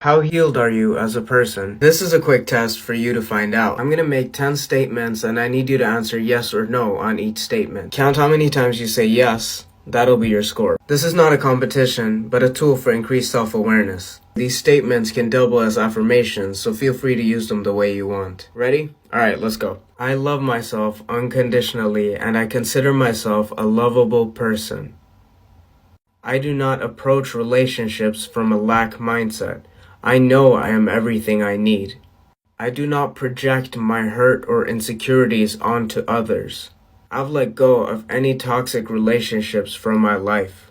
How healed are you as a person? This is a quick test for you to find out. I'm gonna make 10 statements and I need you to answer yes or no on each statement. Count how many times you say yes. That'll be your score. This is not a competition, but a tool for increased self-awareness. These statements can double as affirmations, so feel free to use them the way you want. Ready? Alright, let's go. I love myself unconditionally and I consider myself a lovable person. I do not approach relationships from a lack mindset. I know I am everything I need. I do not project my hurt or insecurities onto others. I've let go of any toxic relationships from my life.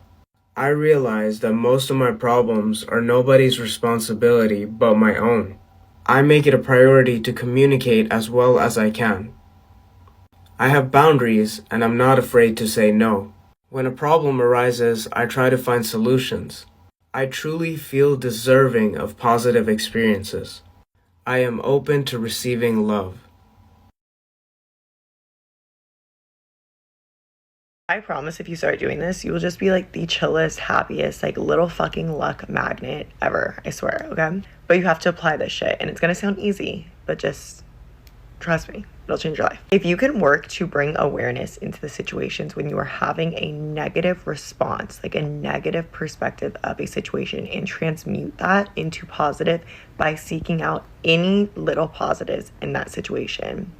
I realize that most of my problems are nobody's responsibility but my own. I make it a priority to communicate as well as I can. I have boundaries and I'm not afraid to say no. When a problem arises, I try to find solutions. I truly feel deserving of positive experiences. I am open to receiving love. I promise if you start doing this, you will just be like the chillest, happiest, like little fucking luck magnet ever. I swear, okay? But you have to apply this shit and it's gonna sound easy, but just trust me, it'll change your life. If you can work to bring awareness into the situations when you are having a negative response, like a negative perspective of a situation, and transmute that into positive by seeking out any little positives in that situation,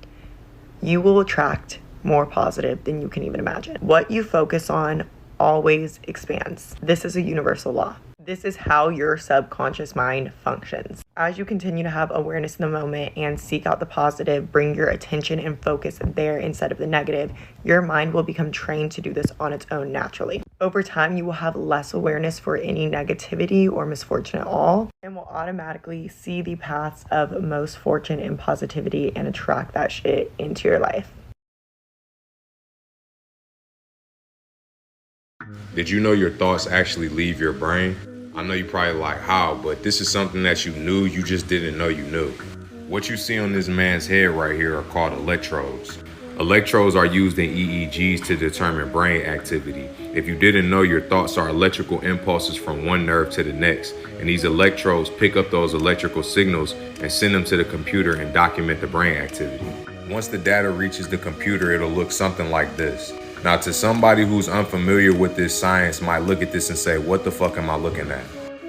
you will attract more positive than you can even imagine. What you focus on always expands. This is a universal law. This is how your subconscious mind functions. As you continue to have awareness in the moment and seek out the positive, bring your attention and focus there instead of the negative, your mind will become trained to do this on its own naturally. Over time, you will have less awareness for any negativity or misfortune at all, and will automatically see the paths of most fortune and positivity and attract that shit into your life. Did you know your thoughts actually leave your brain? I know you probably like, how, but this is something that you knew, you just didn't know you knew. What you see on this man's head right here are called electrodes. Electrodes are used in EEGs to determine brain activity. If you didn't know, your thoughts are electrical impulses from one nerve to the next, and these electrodes pick up those electrical signals and send them to the computer and document the brain activity. Once the data reaches the computer, it'll look something like this. Now, to somebody who's unfamiliar with this science might look at this and say, what the fuck am I looking at?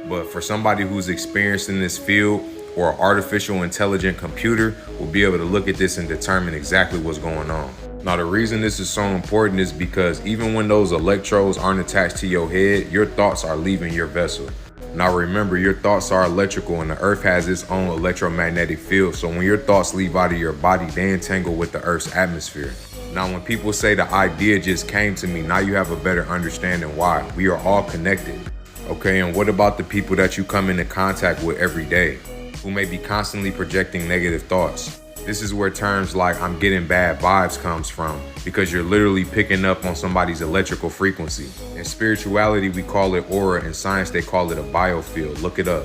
But for somebody who's experienced in this field, or an artificial intelligent computer will be able to look at this and determine exactly what's going on. Now, the reason this is so important is because even when those electrodes aren't attached to your head, your thoughts are leaving your vessel. Now remember, your thoughts are electrical and the earth has its own electromagnetic field. So when your thoughts leave out of your body, they entangle with the earth's atmosphere. Now, when people say the idea just came to me, now you have a better understanding why. We are all connected. Okay, and what about the people that you come into contact with every day, who may be constantly projecting negative thoughts? This is where terms like "I'm getting bad vibes" comes from, because you're literally picking up on somebody's electrical frequency. In spirituality, we call it aura. In science, they call it a biofield. Look it up.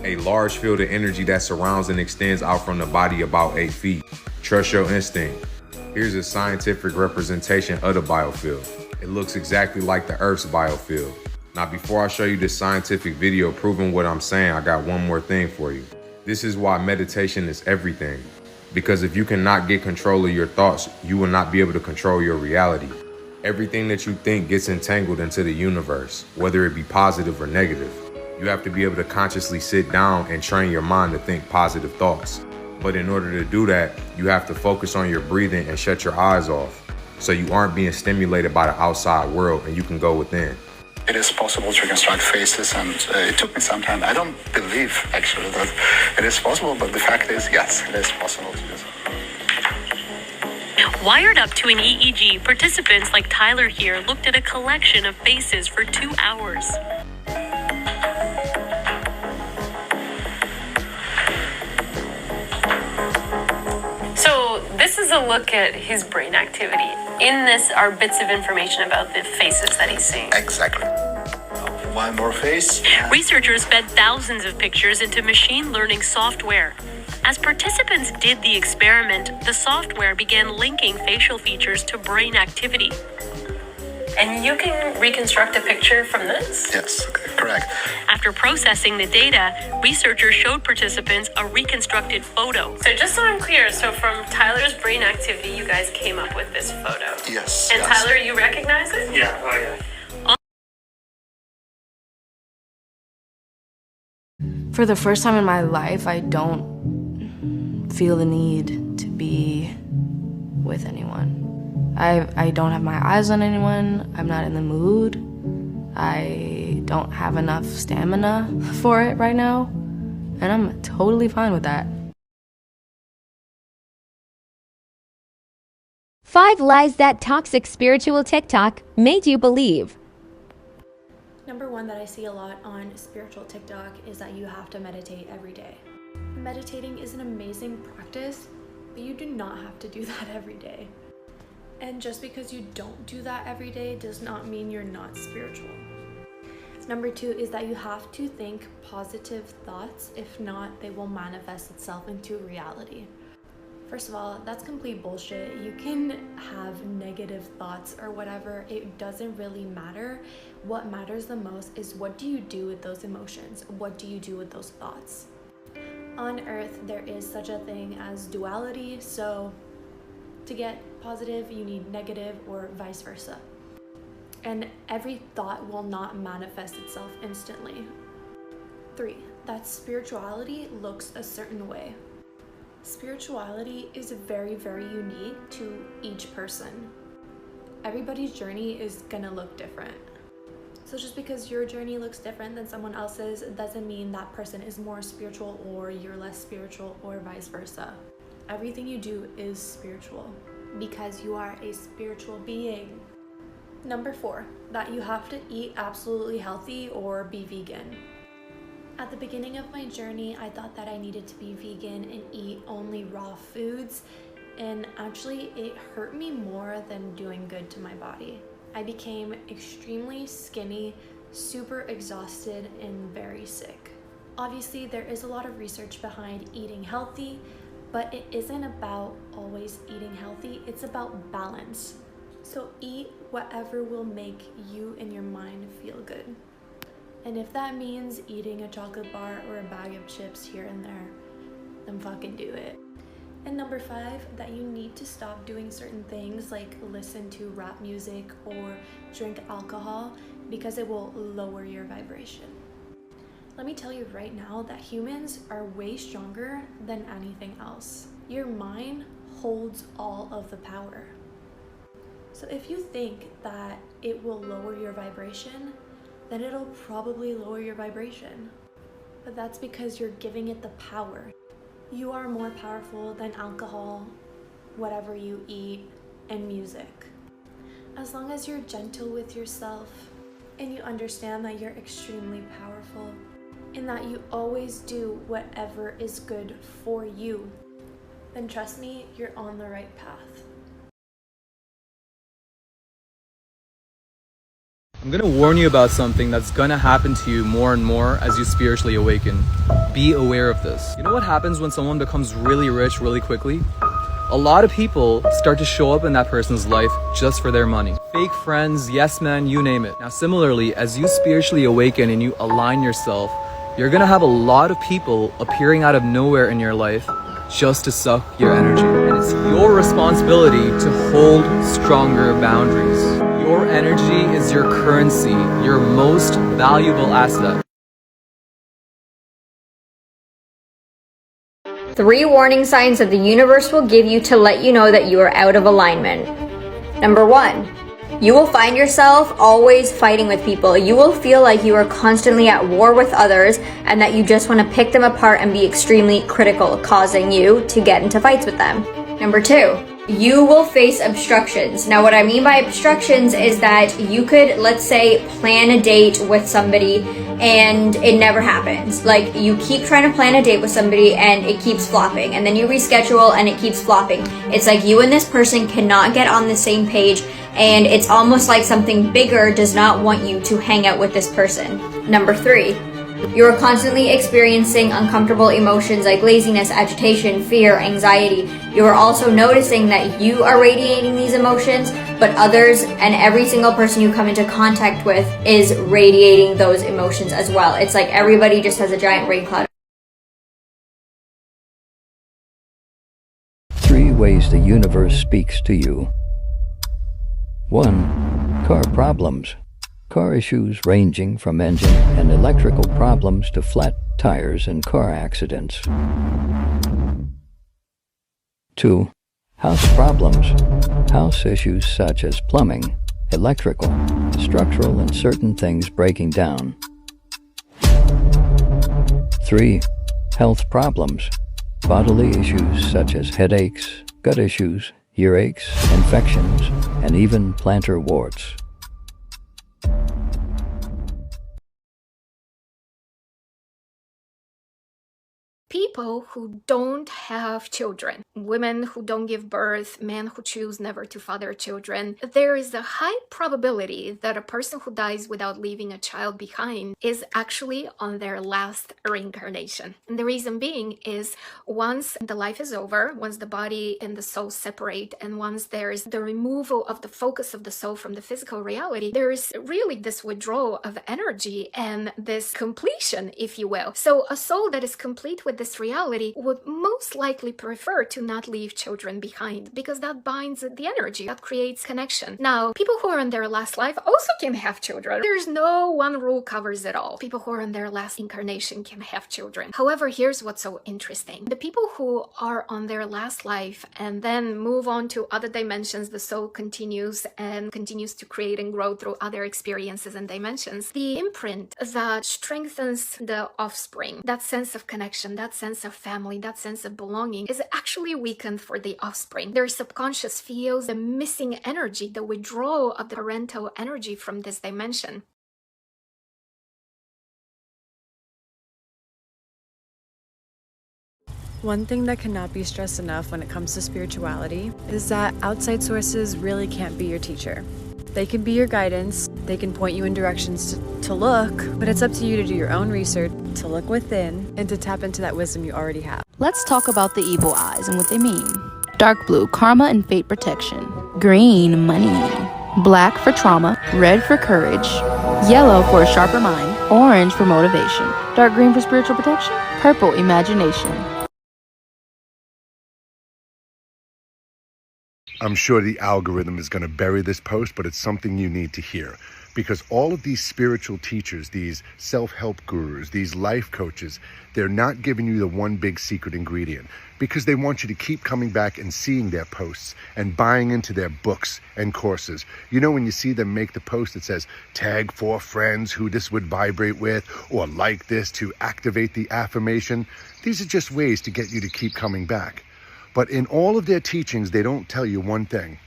A large field of energy that surrounds and extends out from the body about 8 feet. Trust your instinct. Here's a scientific representation of the biofield. It looks exactly like the Earth's biofield. Now, before I show you this scientific video proving what I'm saying, I got one more thing for you. This is why meditation is everything. Because if you cannot get control of your thoughts, you will not be able to control your reality. Everything that you think gets entangled into the universe, whether it be positive or negative. You have to be able to consciously sit down and train your mind to think positive thoughts. But in order to do that, you have to focus on your breathing and shut your eyes off, so you aren't being stimulated by the outside world and you can go within. It is possible to reconstruct faces, and it took me some time. I don't believe, actually, that it is possible, but the fact is, yes, it is possible to do so. Wired up to an EEG, participants like Tyler here looked at a collection of faces for 2 hours. So this is a look at his brain activity. In this are bits of information about the faces that he's seeing. Exactly. One more face. Researchers fed thousands of pictures into machine learning software. As participants did the experiment, the software began linking facial features to brain activity. And you can reconstruct a picture from this? Yes, correct. After processing the data, researchers showed participants a reconstructed photo. So just so I'm clear, so from Tyler's brain activity, you guys came up with this photo? Yes. And yes. Tyler, you recognize it? Yeah, oh yeah. For the first time in my life, I don't feel the need to be with anyone. I don't have my eyes on anyone. I'm not in the mood. I don't have enough stamina for it right now. And I'm totally fine with that. 5 lies that toxic spiritual TikTok made you believe. Number one that I see a lot on spiritual TikTok is that you have to meditate every day. Meditating is an amazing practice, but you do not have to do that every day. And just because you don't do that every day does not mean you're not spiritual. Number two is that you have to think positive thoughts. If not, they will manifest itself into reality. First of all, that's complete bullshit. You can have negative thoughts or whatever. It doesn't really matter. What matters the most is what do you do with those emotions? What do you do with those thoughts? On Earth, there is such a thing as duality. So to get positive, you need negative or vice versa. And every thought will not manifest itself instantly. 3, that spirituality looks a certain way. Spirituality is very, very unique to each person. Everybody's journey is gonna look different. So just because your journey looks different than someone else's doesn't mean that person is more spiritual or you're less spiritual or vice versa. Everything you do is spiritual because you are a spiritual being. Number 4, that you have to eat absolutely healthy or be vegan. At the beginning of my journey, I thought that I needed to be vegan and eat only raw foods, and actually it hurt me more than doing good to my body. I became extremely skinny, super exhausted, and very sick. Obviously, there is a lot of research behind eating healthy, but it isn't about always eating healthy, it's about balance. So eat whatever will make you and your mind feel good. And if that means eating a chocolate bar or a bag of chips here and there, then fucking do it. And number 5, that you need to stop doing certain things like listen to rap music or drink alcohol because it will lower your vibration. Let me tell you right now that humans are way stronger than anything else. Your mind holds all of the power. So if you think that it will lower your vibration, then it'll probably lower your vibration. But that's because you're giving it the power. You are more powerful than alcohol, whatever you eat, and music. As long as you're gentle with yourself and you understand that you're extremely powerful and that you always do whatever is good for you, then trust me, you're on the right path. I'm gonna warn you about something that's gonna happen to you more and more as you spiritually awaken. Be aware of this. You know what happens when someone becomes really rich really quickly? A lot of people start to show up in that person's life just for their money. Fake friends, yes man, you name it. Now similarly, as you spiritually awaken and you align yourself, you're gonna have a lot of people appearing out of nowhere in your life just to suck your energy. And it's your responsibility to hold stronger boundaries. Your energy is your currency, your most valuable asset. 3 warning signs that the universe will give you to let you know that you are out of alignment. Number 1, you will find yourself always fighting with people. You will feel like you are constantly at war with others and that you just want to pick them apart and be extremely critical, causing you to get into fights with them. Number 2, you will face obstructions. Now what I mean by obstructions is that you could, let's say, plan a date with somebody and it never happens. Like you keep trying to plan a date with somebody and it keeps flopping, and then you reschedule and it keeps flopping. It's like you and this person cannot get on the same page, and it's almost like something bigger does not want you to hang out with this person. Number 3, You are constantly experiencing uncomfortable emotions like laziness, agitation, fear, anxiety. You are also noticing that you are radiating these emotions, but others and every single person you come into contact with is radiating those emotions as well. It's like everybody just has a giant rain cloud. 3 ways the universe speaks to you. 1. Car problems. Car issues ranging from engine and electrical problems to flat tires and car accidents. 2. House problems. House issues such as plumbing, electrical, structural, and certain things breaking down. 3. Health problems. Bodily issues such as headaches, gut issues, earaches, infections, and even plantar warts. People who don't have children, women who don't give birth, men who choose never to father children, there is a high probability that a person who dies without leaving a child behind is actually on their last reincarnation. And the reason being is once the life is over, once the body and the soul separate, and once there's the removal of the focus of the soul from the physical reality, there is really this withdrawal of energy and this completion, if you will. So a soul that is complete with this reality would most likely prefer to not leave children behind, because that binds the energy, that creates connection. Now, people who are in their last life also can have children. There's no one rule covers it all. People who are in their last incarnation can have children. However, here's what's so interesting. The people who are on their last life and then move on to other dimensions, the soul continues and continues to create and grow through other experiences and dimensions. The imprint that strengthens the offspring, that sense of connection, that sense of family, that sense of belonging, is actually weakened for the offspring. Their subconscious feels the missing energy, the withdrawal of the parental energy from this dimension. One thing that cannot be stressed enough when it comes to spirituality is that outside sources really can't be your teacher. They can be your guidance, they can point you in directions to look, but it's up to you to do your own research, to look within, and to tap into that wisdom you already have. Let's talk about the evil eyes and what they mean. Dark blue, karma and fate protection. Green, money. Black for trauma. Red for courage. Yellow for a sharper mind. Orange for motivation. Dark green for spiritual protection. Purple, imagination. I'm sure the algorithm is going to bury this post, but it's something you need to hear. Because all of these spiritual teachers, these self-help gurus, these life coaches, they're not giving you the one big secret ingredient, because they want you to keep coming back and seeing their posts and buying into their books and courses. You know, when you see them make the post that says, tag 4 friends who this would vibrate with, or like this to activate the affirmation, these are just ways to get you to keep coming back. But in all of their teachings, they don't tell you one thing.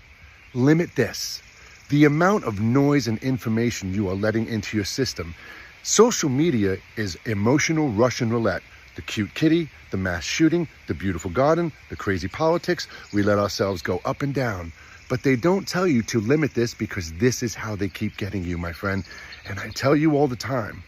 Limit this. The amount of noise and information you are letting into your system. Social media is emotional Russian roulette. The cute kitty, the mass shooting, the beautiful garden, the crazy politics. We let ourselves go up and down. But they don't tell you to limit this, because this is how they keep getting you, my friend. And I tell you all the time,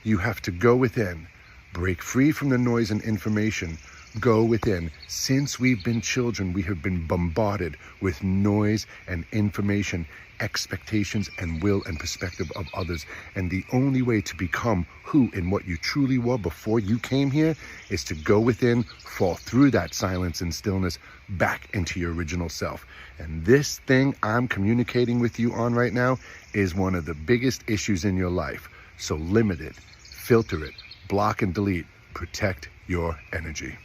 you have to go within, break free from the noise and information. Go within. Since we've been children, we have been bombarded with noise and information, expectations and will and perspective of others. And the only way to become who and what you truly were before you came here is to go within, fall through that silence and stillness back into your original self. And this thing I'm communicating with you on right now is one of the biggest issues in your life. So limit it, filter it, block and delete, protect your energy.